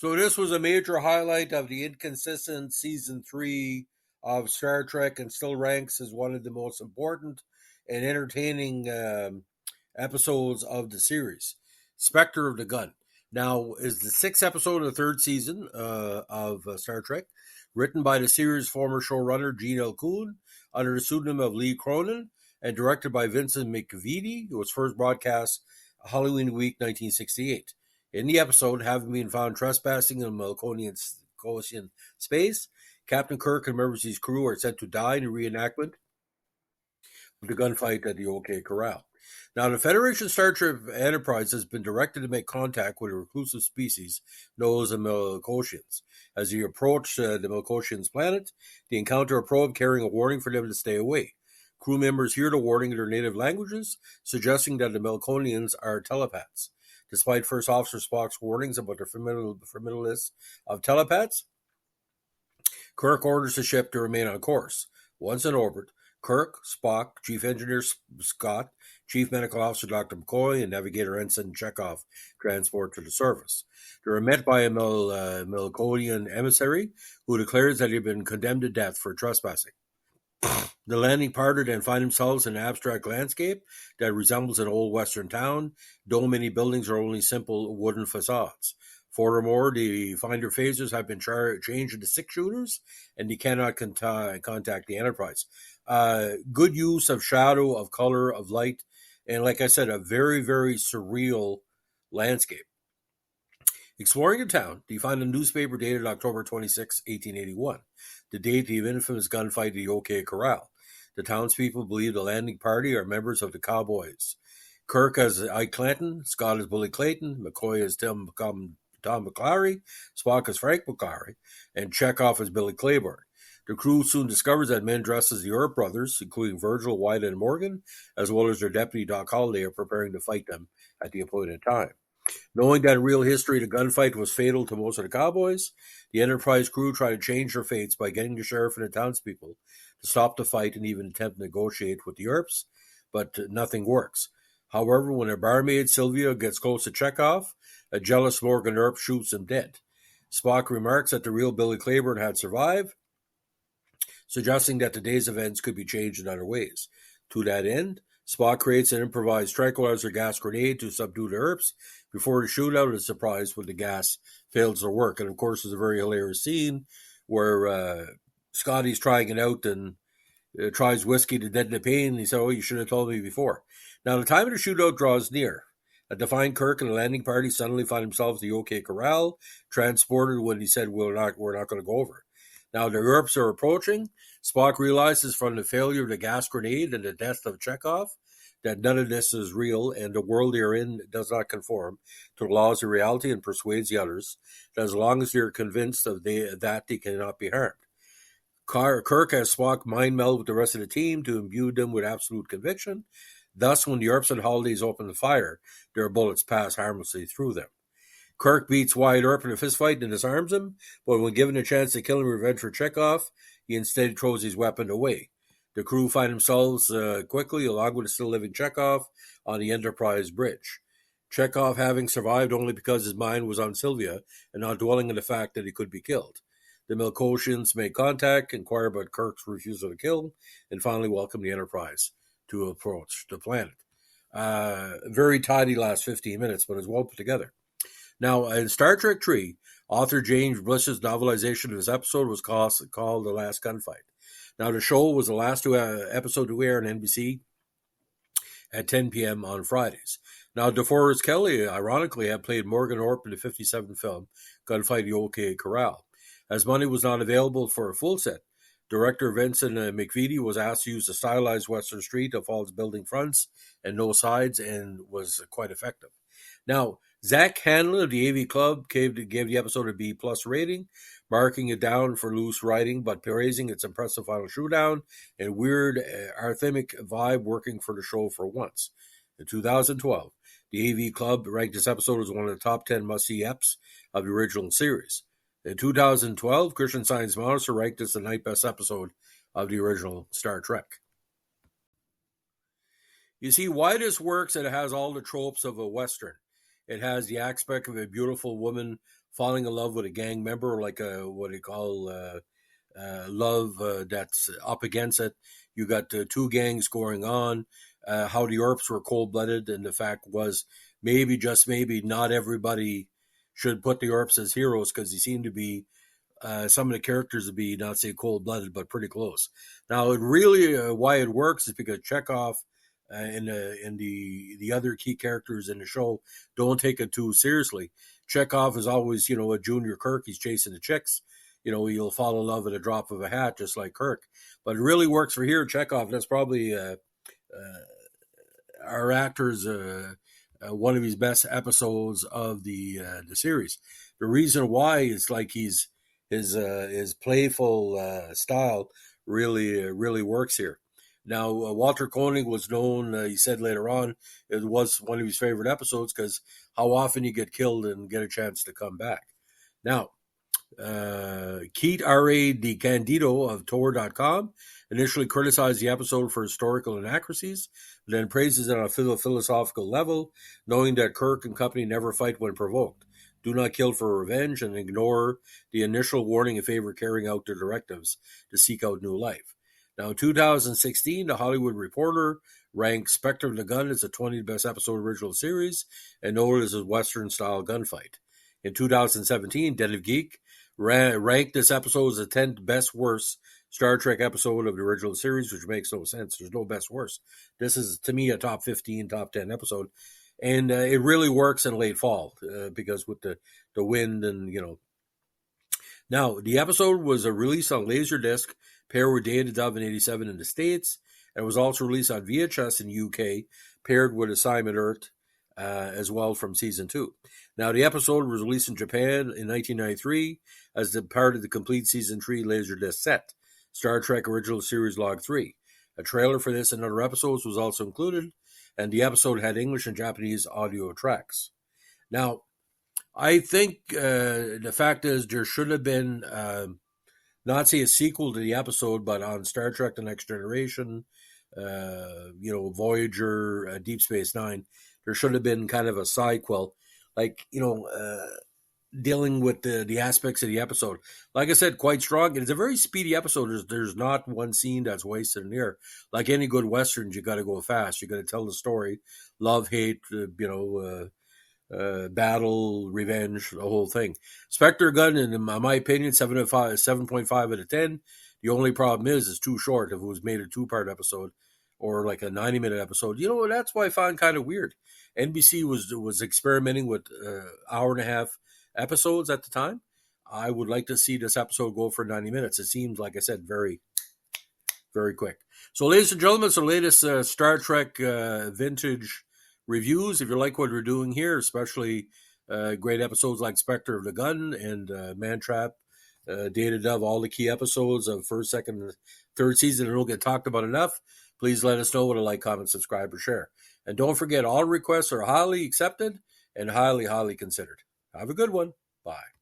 So this was a major highlight of the inconsistent season 3 of Star Trek, and still ranks as one of the most important and entertaining episodes of the series. Spectre of the Gun. Now is the sixth episode of the third season of Star Trek, written by the series' former showrunner Gene L. Coon under the pseudonym of Lee Cronin, and directed by Vincent McVitie. It was first broadcast Halloween week 1968. In the episode, having been found trespassing in Melkonian space, Captain Kirk and members of his crew are sent to die in a reenactment of the gunfight at the OK Corral. Now, the Federation Star Trek Enterprise has been directed to make contact with a reclusive species known as the Melkonians. As they approach the Melkonians' planet, they encounter a probe carrying a warning for them to stay away. Crew members hear the warning in their native languages, suggesting that the Melkonians are telepaths. Despite First Officer Spock's warnings about the formidableness of telepaths, Kirk orders the ship to remain on course. Once in orbit, Kirk, Spock, Chief Engineer Scott, Chief Medical Officer Dr. McCoy, and Navigator Ensign Chekhov transport to the surface. They are met by a Melkonian emissary who declares that he had been condemned to death for trespassing. The landing party then find themselves in an abstract landscape that resembles an old western town, though many buildings are only simple wooden facades. Furthermore, the finder phasers have been changed into six-shooters, and they cannot contact the Enterprise. Good use of shadow, of color, of light, and like I said, a very, very surreal landscape. Exploring the town, they find a newspaper dated October 26, 1881, the date of the infamous gunfight at the OK Corral. The townspeople believe the landing party are members of the Cowboys. Kirk as Ike Clanton, Scott as Billy Clayton, McCoy as Tom McClary, Spock as Frank McClary, and Chekhov as Billy Claiborne. The crew soon discovers that men dressed as the Earp brothers, including Virgil, Wyatt, and Morgan, as well as their deputy Doc Holliday, are preparing to fight them at the appointed time. Knowing that in real history the gunfight was fatal to most of the Cowboys, the Enterprise crew try to change their fates by getting the sheriff and the townspeople to stop the fight and even attempt to negotiate with the Earps, but nothing works. However, when a barmaid, Sylvia, gets close to Chekhov, a jealous Morgan Earp shoots him dead. Spock remarks that the real Billy Claiborne had survived, suggesting that today's events could be changed in other ways. To that end, Spock creates an improvised tranquilizer gas grenade to subdue the Earps. Before the shootout is surprised when the gas fails to work. And of course, there's a very hilarious scene where Scotty's trying it out and tries whiskey to deaden the pain. And he said, "Oh, you should have told me before." Now, the time of the shootout draws near. A defiant Kirk and the landing party suddenly find themselves at the OK Corral, transported when he said, we're not going to go over. Now, the Earps are approaching. Spock realizes from the failure of the gas grenade and the death of Chekhov that none of this is real, and the world they are in does not conform to the laws of reality, and persuades the others that as long as they are convinced of that they cannot be harmed. Kirk has Spock mind meld with the rest of the team to imbue them with absolute conviction. Thus, when the Earps and Holidays open the fire, their bullets pass harmlessly through them. Kirk beats Wyatt Earp in a fistfight and disarms him, but when given a chance to kill him in revenge for Chekhov, he instead throws his weapon away. The crew find themselves quickly, along with the still living Chekhov, on the Enterprise bridge. Chekhov having survived only because his mind was on Sylvia and not dwelling on the fact that he could be killed. The Melkonians make contact, inquire about Kirk's refusal to kill, and finally welcome the Enterprise to approach the planet. Very tidy last 15 minutes, but it's well put together. Now, in Star Trek 3, author James Bliss's novelization of this episode was called The Last Gunfight. Now, the show was the last episode to air on NBC at 10 p.m. on Fridays. Now, DeForest Kelley, ironically, had played Morgan Earp in the 1957 film Gunfight at the OK Corral. As money was not available for a full set, director Vincent McVitie was asked to use a stylized Western street of false building fronts and no sides, and was quite effective. Now, Zach Hanlon of the AV Club gave the episode a B+ rating, marking it down for loose writing, but praising its impressive final showdown and weird, arrhythmic vibe working for the show for once. In 2012, the AV Club ranked this episode as one of the top 10 must-see eps of the original series. In 2012, Christian Science Monitor ranked this the 9th best episode of the original Star Trek. You see, why this works, it has all the tropes of a Western. It has the aspect of a beautiful woman falling in love with a gang member, like a what do you call love that's up against it. You got two gangs going on. How the Earps were cold blooded, and the fact was maybe just maybe not everybody should put the Earps as heroes because they seem to be some of the characters would be not say cold blooded, but pretty close. Now, it really why it works is because Chekhov and the other key characters in the show don't take it too seriously. Chekhov is always a junior Kirk. He's chasing the chicks. He'll fall in love at a drop of a hat, just like Kirk. But it really works for here, Chekhov. That's probably our actor's one of his best episodes of the series. The reason why is like his playful style really works here. Now, Walter Koenig was known, he said later on, it was one of his favorite episodes because how often you get killed and get a chance to come back. Now, Keith R.A. DiCandido of Tor.com initially criticized the episode for historical inaccuracies, then praises it on a philosophical level, knowing that Kirk and company never fight when provoked, do not kill for revenge, and ignore the initial warning in favor of carrying out their directives to seek out new life. Now, in 2016, The Hollywood Reporter ranked Spectre of the Gun as the 20th best episode of the original series and noted as a Western-style gunfight. In 2017, Den of Geek ranked this episode as the 10th best worst Star Trek episode of the original series, which makes no sense. There's no best worst. This is, to me, a top 15, top 10 episode. And it really works in late fall because with the wind and, Now, the episode was released on Laserdisc, paired with Day of the Dove in 87 in the States, and was also released on VHS in the UK, paired with Assignment Earth as well from Season 2. Now, the episode was released in Japan in 1993 as the part of the complete Season 3 Laserdisc set, Star Trek Original Series Log 3. A trailer for this and other episodes was also included, and the episode had English and Japanese audio tracks. Now, I think the fact is there should have been, not say a sequel to the episode, but on Star Trek The Next Generation, Voyager, Deep Space Nine, there should have been kind of a sidequel, like, dealing with the aspects of the episode. Like I said, quite strong. It's a very speedy episode. There's not one scene that's wasted in here. Like any good Westerns, you got to go fast. You got to tell the story. Love, hate, battle, revenge, the whole thing. Spectre gun, in my opinion, 7.5 out of 10. The only problem is it's too short. If it was made a 2-part episode or like a 90-minute episode, that's why I found kind of weird. NBC was experimenting with hour and a half episodes at the time. I would like to see this episode go for 90 minutes. It seems, like I said, very, very quick. So, ladies and gentlemen, it's the latest Star Trek vintage reviews. If you like what we're doing here, especially great episodes like Spectre of the Gun and Mantrap, Day of the Dove, all the key episodes of first, second, and third season that don't get talked about enough, please let us know with a like, comment, subscribe, or share. And don't forget, all requests are highly accepted and highly, highly considered. Have a good one. Bye.